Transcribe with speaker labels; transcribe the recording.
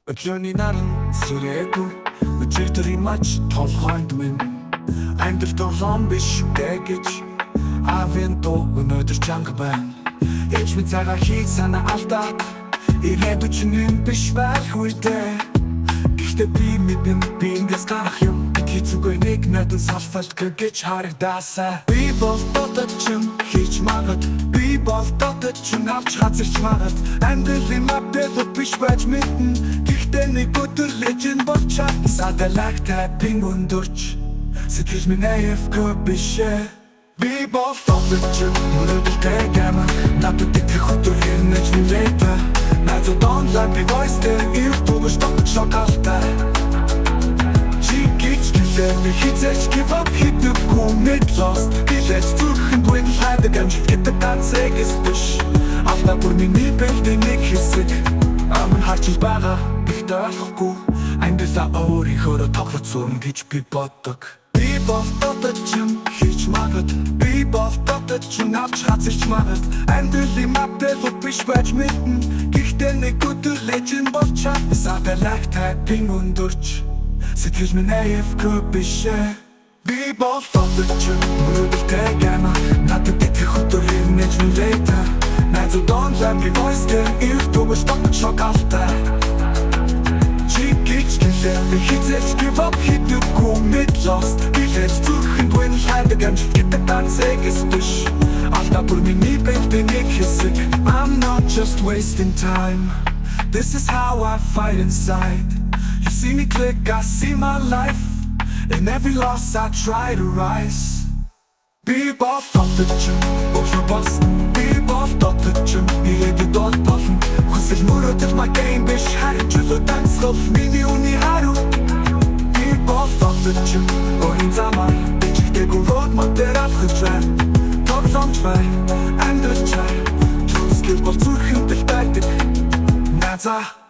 Speaker 1: Өглөөний наран сүрээгүй өчигдрийн мач толгойд минь Амьдрал долоон биш гэж Авенто өнөөдөр чанга байна Эч ми цагаа хийх санаа алдаад Ирээдүйд чинь биш байх үедээ Гэхдээ би мэдэн би ингээс гарах юм Хэцүүгүй нэг надад салфалт гэж харагдаасаа Би бол дотод чинь хийж магад Би бол дотод чинь авч хазарч магад Амьдралын мапдэлд биш байж мэдэн Гэхдээ нэг өдөр леженд болчаад Садалагтай пинг өндөрч Сэтгэл минь AFK бишээ Би бол дотод чинь мөрөдөлтэй гама Надад итгэх өдөр хэрнэж нилээта Надад онлайн би voice-тэй Ирэх түгэж дотод шокалтай Би хизээч give up хийдэггүй мэд lost Билэж зүрхэнд win хайдаг амжилт гэдэг ганцэгс биш Алда бүр миний бэлдээ нэг хэсэг Амин харчил байгаа бихтэй болохгүй Амьдралаа өөрийнхөөрөө тоглож сурна гэж би боддог Би бол дотод чинь хийж магад Би бол дотод чинь авч хазарч магад Амьдралын мапдэлд биш байж мэдэн Гэхдээ нэг өдөр леженд болчаад Садалагтай пинг өндөрч Сэтгэл минь AFK бишээ Би бол дотод чинь мөрөдөлтэй гама Надад итгэх өдөр хэрнэж нилээта Найзууд онлайн би voice-тэй Ирэх түгэж дотод шокалтай Чигэж гэлээ би хизээч give up хийдэггүй мэд lost Билэж зүрхэнд win хайдаг амжилт гэдэг ганцэгс биш Алдаа бүр миний бэлдээ нэг хэсэг I'm not just wasting time This is how I fight inside You see me click, I see my life In every loss I try to rise Би бол дотод чинь өглөө болсон Би бол дотод чинь ирээдүйд болно Хүсэл мөрөөдөл my game биш харин чөлөө дансгал миний үний хариу Би бол дотод чинь өөрийн замаар Бичигдээгүй road map дээр алхаж байна Тоглоомч бай, амьдралч бай Түнскэл бол зүрхэнд л байдаг Назаа